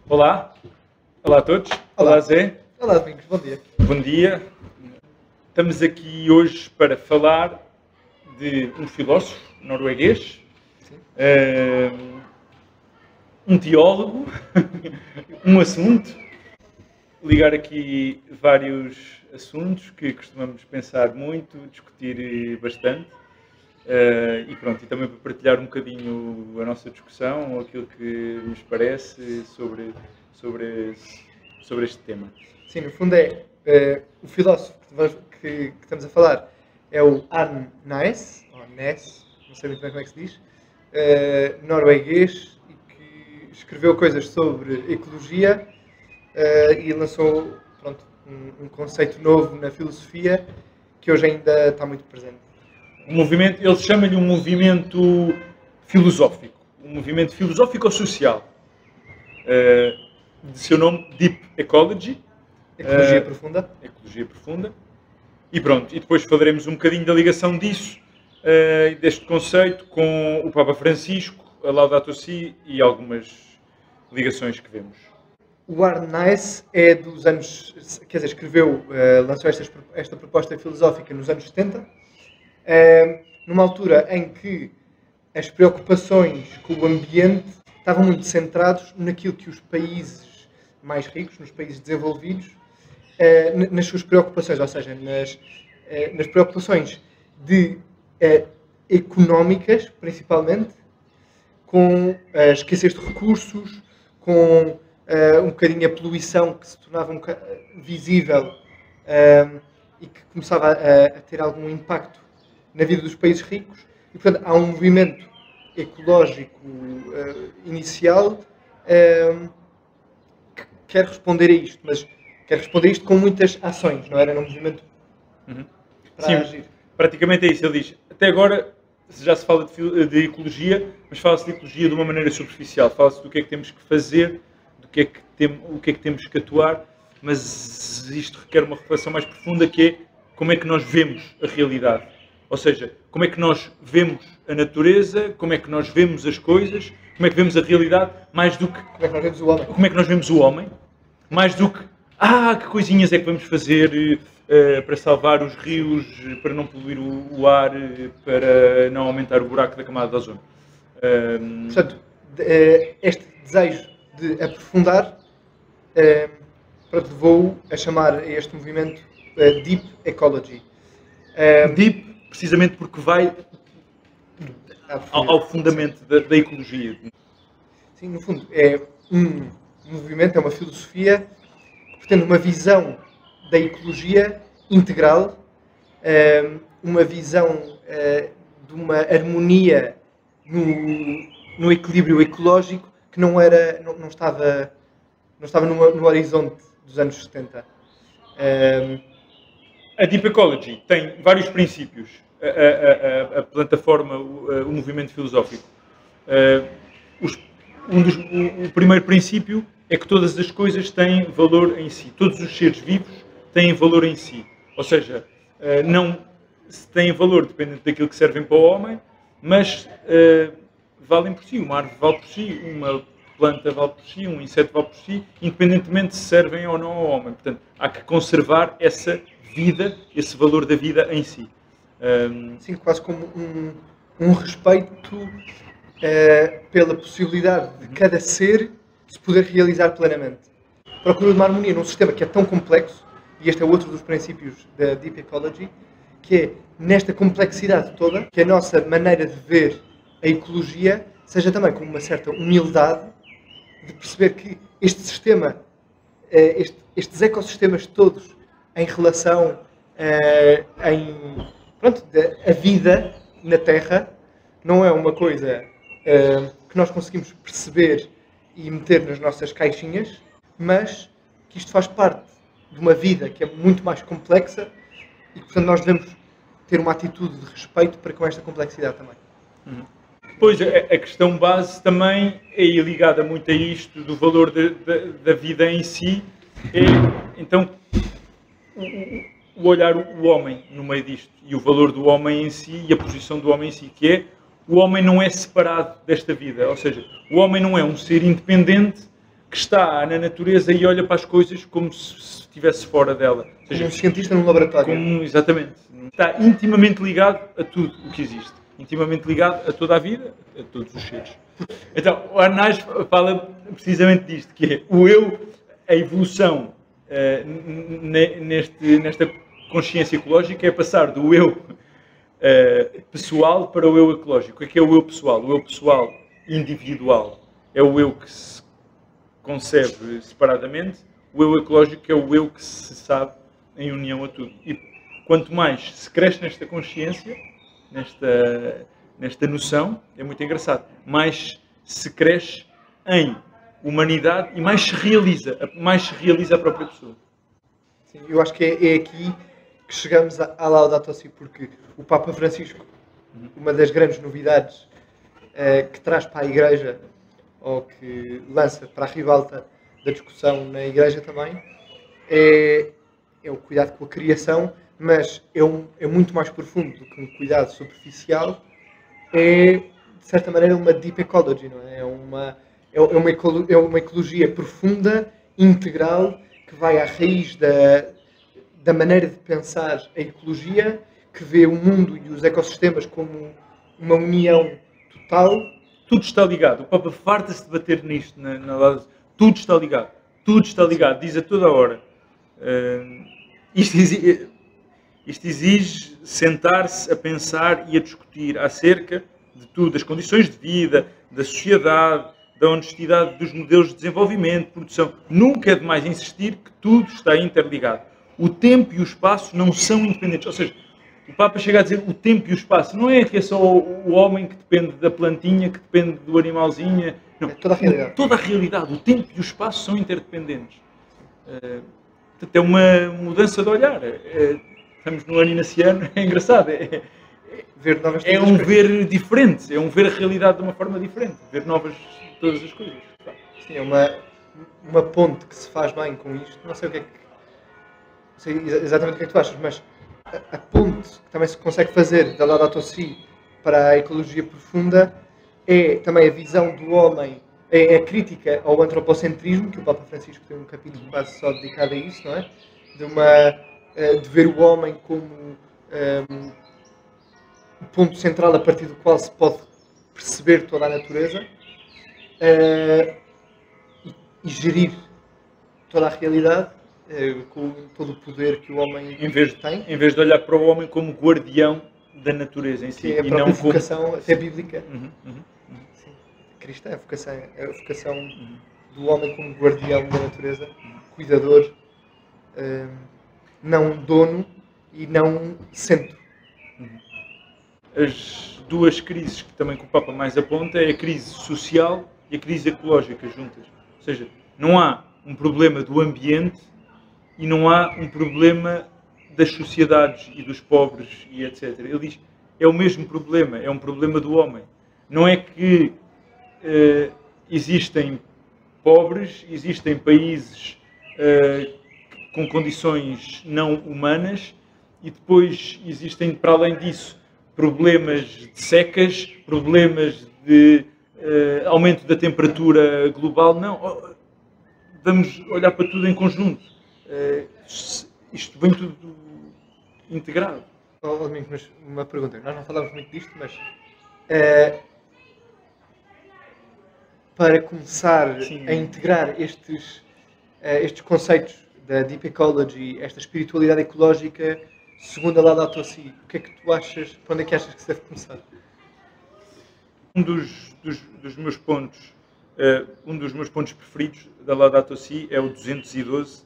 Olá, olá a todos, olá Zé, Olá, Domingos, bom dia. bom dia. Estamos aqui hoje para falar de um filósofo norueguês, Sim. um teólogo, um assunto, ligar aqui vários assuntos que costumamos pensar muito, discutir bastante. E pronto, e também para partilhar um bocadinho a nossa discussão, ou aquilo que nos parece sobre este tema. Sim, no fundo o filósofo que estamos a falar é o Arne Naes, ou Naes, não sei muito bem como é que se diz, norueguês, e que escreveu coisas sobre ecologia e lançou um conceito novo na filosofia que hoje ainda está muito presente. Um movimento, ele chama-lhe um movimento filosófico ou social, de seu nome Deep Ecology. Ecologia profunda. Ecologia profunda. E pronto, e depois falaremos um bocadinho da ligação disso, deste conceito, com o Papa Francisco, a Laudato Si e algumas ligações que vemos. O Arne Naes é dos anos, quer dizer, lançou esta proposta filosófica nos anos 70, numa altura em que as preocupações com o ambiente estavam muito centrados naquilo que os países mais ricos, nos países desenvolvidos, nas suas preocupações, ou seja, nas preocupações económicas, principalmente, com a escassez de recursos, com um bocadinho a poluição que se tornava visível e que começava a ter algum impacto na vida dos países ricos. E, portanto, há um movimento ecológico inicial que quer responder a isto, mas quer responder a isto com muitas ações, não era um movimento para agir. Praticamente é isso. Ele diz, até agora já se fala de ecologia, mas fala-se de ecologia de uma maneira superficial. Fala-se do que é que temos que fazer, o que é que temos que atuar, mas isto requer uma reflexão mais profunda, que é como é que nós vemos a realidade. Ou seja, como é que nós vemos a natureza, como é que nós vemos as coisas, como é que vemos a realidade, mais do que... Como é que nós vemos o homem? Como é que nós vemos o homem, mais do que... que coisinhas é que vamos fazer para salvar os rios, para não poluir o ar, para não aumentar o buraco da camada de ozono. Portanto, este desejo de aprofundar levou a chamar este movimento Deep Ecology. Deep, precisamente porque vai ao fundamento da ecologia. Sim, no fundo, é um movimento, é uma filosofia que pretende uma visão da ecologia integral, uma visão de uma harmonia no equilíbrio ecológico que não estava no horizonte dos anos 70. A Deep Ecology tem vários princípios, a plataforma, o movimento filosófico. O primeiro princípio é que todas as coisas têm valor em si. Todos os seres vivos têm valor em si. Ou seja, não se têm valor dependente daquilo que servem para o homem, mas valem por si. Uma árvore vale por si, uma planta vale por si, um inseto vale por si, independentemente se servem ou não ao homem. Portanto, há que conservar essa vida, esse valor da vida em si. Sim, quase como um respeito pela possibilidade de cada ser se poder realizar plenamente. Procura de uma harmonia num sistema que é tão complexo, e este é outro dos princípios da Deep Ecology, que é nesta complexidade toda, que a nossa maneira de ver a ecologia seja também com uma certa humildade de perceber que este sistema, estes ecossistemas todos em relação a vida na Terra não é uma coisa que nós conseguimos perceber e meter nas nossas caixinhas, mas que isto faz parte de uma vida que é muito mais complexa e que, portanto, nós devemos ter uma atitude de respeito para com esta complexidade também. Pois, a questão base também é ligada muito a isto, do valor da vida em si. Então, o olhar o homem no meio disto, e o valor do homem em si, e a posição do homem em si, que é, o homem não é separado desta vida. Ou seja, o homem não é um ser independente, que está na natureza e olha para as coisas como se estivesse fora dela. Ou seja, Como um cientista num laboratório. Exatamente. Está intimamente ligado a tudo o que existe. Intimamente ligado a toda a vida, a todos os seres. Então, o Arnaz fala precisamente disto, que é o eu, a evolução nesta consciência ecológica é passar do eu pessoal para o eu ecológico. O que é o eu pessoal? O eu pessoal individual é o eu que se concebe separadamente, o eu ecológico é o eu que se sabe em união a tudo. E quanto mais se cresce nesta consciência, nesta noção, é muito engraçado, mais se cresce em humanidade e mais se realiza a própria pessoa. Sim, eu acho que é aqui que chegamos à Laudato Si, porque o Papa Francisco, uma das grandes novidades que traz para a Igreja, ou que lança para a ribalta da discussão na Igreja também, é o cuidado com a criação, mas é muito mais profundo do que um cuidado superficial, é, de certa maneira, uma deep ecology, não é? É uma ecologia profunda, integral, que vai à raiz da maneira de pensar a ecologia, que vê o mundo e os ecossistemas como uma união total. Tudo está ligado. O Papa farta-se de bater nisto. Tudo está ligado. Tudo está ligado. Diz a toda a hora. Isto exige sentar-se a pensar e a discutir acerca de tudo. Das condições de vida, da sociedade, da honestidade dos modelos de desenvolvimento, produção. Nunca é demais insistir que tudo está interligado. O tempo e o espaço não são independentes. Ou seja, o Papa chega a dizer o tempo e o espaço. Não é que é só o homem que depende da plantinha, que depende do animalzinho. Não. É toda a realidade. Toda a realidade. O tempo e o espaço são interdependentes. Portanto, é uma mudança de olhar. Estamos no ano inaciano. É engraçado. É um ver diferente. É um ver a realidade de uma forma diferente. Ver novas todas as coisas. Sim, é uma ponte que se faz bem com isto. Não sei o que é que... Não sei exatamente o que é que tu achas, mas a ponte que também se consegue fazer da Laudato Si para a ecologia profunda é também a visão do homem, é a crítica ao antropocentrismo, que o Papa Francisco tem um capítulo quase só dedicado a isso, não é? De ver o homem como o ponto central a partir do qual se pode perceber toda a natureza e gerir toda a realidade com todo o poder que o homem tem. Em vez de olhar para o homem como guardião da natureza em si. Que é a e própria não vocação, como... até bíblica. Sim. Cristã, a vocação do homem como guardião da natureza, cuidador, não dono e não centro. As duas crises que também o Papa mais aponta é a crise social e a crise ecológica juntas. Ou seja, não há um problema do ambiente e não há um problema das sociedades e dos pobres e etc. Ele diz, é o mesmo problema, é um problema do homem. Não é que existem pobres, existem países com condições não humanas e depois existem, para além disso, problemas de secas, problemas de aumento da temperatura global. Não, vamos olhar para tudo em conjunto. Isto vem tudo integrado. Domingos, mas uma pergunta. Nós não falamos muito disto, mas para começar a integrar estes conceitos da Deep Ecology, esta espiritualidade ecológica, segundo a Laudato Si, o que é que tu achas, para onde é que achas que se deve começar? Um dos meus pontos preferidos da Laudato Si é o 212,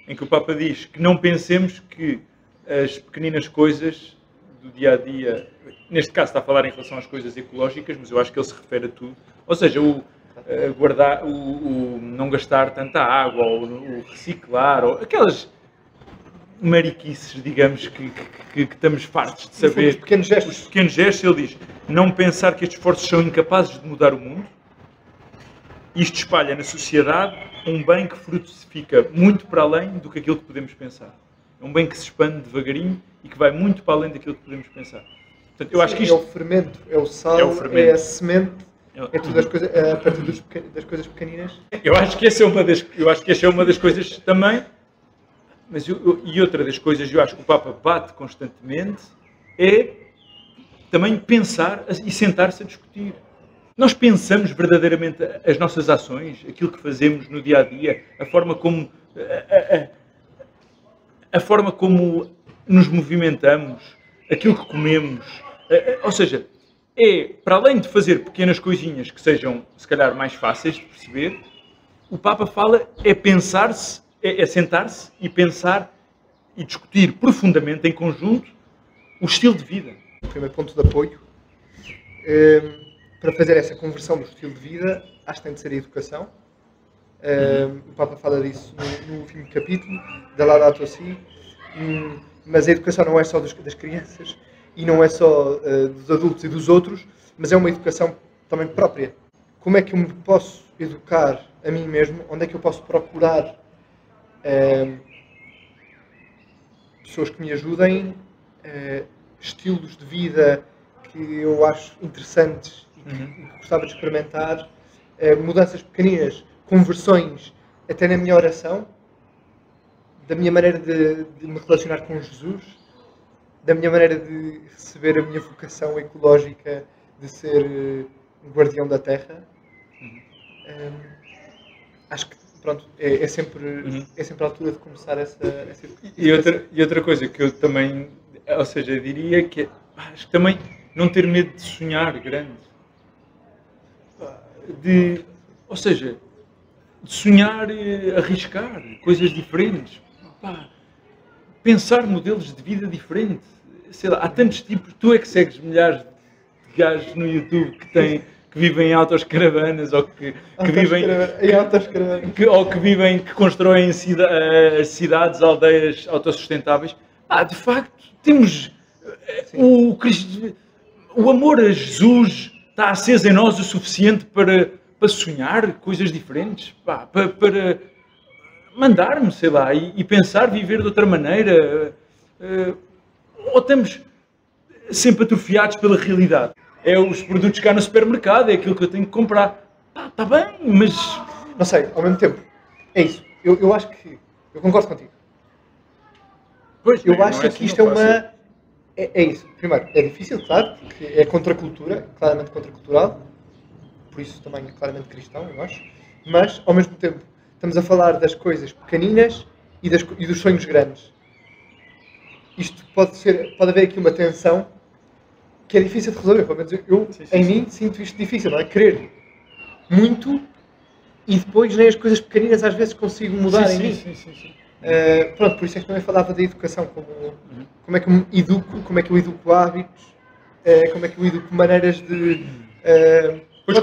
em que o Papa diz que não pensemos que as pequeninas coisas do dia-a-dia, neste caso está a falar em relação às coisas ecológicas, mas eu acho que ele se refere a tudo, ou seja, o não gastar tanta água, ou o reciclar, ou aquelas mariquices, digamos, que estamos fartos de saber. Os pequenos gestos. Os pequenos gestos, ele diz, não pensar que estes esforços são incapazes de mudar o mundo. Isto espalha na sociedade um bem que frutifica muito para além do que aquilo que podemos pensar. É um bem que se expande devagarinho e que vai muito para além daquilo que podemos pensar. Portanto, eu acho que isto é o fermento, é o sal, é a semente É tudo a partir das coisas pequeninas. Eu acho que essa é uma das coisas também, mas e outra das coisas eu acho que o Papa bate constantemente é também pensar e sentar-se a discutir. Nós pensamos verdadeiramente as nossas ações, aquilo que fazemos no dia a dia, a forma como nos movimentamos, aquilo que comemos. Ou seja, para além de fazer pequenas coisinhas que sejam, se calhar, mais fáceis de perceber, o Papa fala pensar-se, sentar-se e pensar e discutir profundamente, em conjunto, o estilo de vida. O primeiro ponto de apoio para fazer essa conversão do estilo de vida, acho que tem de ser a educação. O Papa fala disso no último capítulo, da Laudato Si. Mas a educação não é só das crianças e não é só dos adultos e dos outros, mas é uma educação também própria. Como é que eu me posso educar a mim mesmo? Onde é que eu posso procurar pessoas que me ajudem, estilos de vida que eu acho interessantes e que gostava de experimentar, mudanças pequeninas, conversões até na minha oração, da minha maneira de me relacionar com Jesus, da minha maneira de receber a minha vocação ecológica de ser um guardião da terra. Acho que pronto, é sempre a altura de começar essa e outra coisa que eu também, ou seja, diria que acho que também não ter medo de sonhar grande. Ou seja, de sonhar, arriscar coisas diferentes. Pensar modelos de vida diferentes. Sei lá, há tantos tipos. Tu é que segues milhares de gajos no YouTube que vivem em autoescaravanas ou que vivem que constroem cidades, aldeias autossustentáveis. De facto, temos o amor a Jesus está aceso em nós o suficiente para sonhar coisas diferentes, para mandar-me, sei lá, e pensar viver de outra maneira. Ou estamos sempre atrofiados pela realidade. É os produtos cá no supermercado, é aquilo que eu tenho que comprar. Está bem, mas... Não sei, ao mesmo tempo, é isso. Eu acho que... Eu concordo contigo. Pois, eu acho que isto é uma... É isso. Primeiro, é difícil, claro, porque é contracultura, claramente contracultural. Por isso também é claramente cristão, eu acho. Mas, ao mesmo tempo, estamos a falar das coisas pequeninas e dos sonhos grandes. Isto pode haver aqui uma tensão que é difícil de resolver. Pelo menos eu em mim, sinto isto difícil, não é? Querer muito e depois nem as coisas pequeninas às vezes consigo mudar em mim. Pronto, por isso é que também falava da educação. Como é que eu me educo, como é que eu educo hábitos, como é que eu educo maneiras de...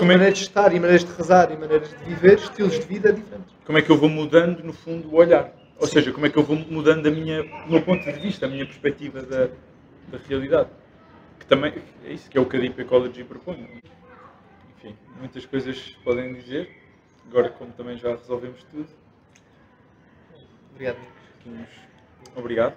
maneiras de estar e maneiras de rezar e maneiras de viver, estilos de vida diferentes. Como é que eu vou mudando, no fundo, o olhar? Ou seja, como é que eu vou mudando o meu ponto de vista, a minha perspectiva da realidade? Que também é isso que é o que a Deep Ecology propõe. Enfim, muitas coisas podem dizer. Agora, como também já resolvemos tudo. Obrigado. Obrigado.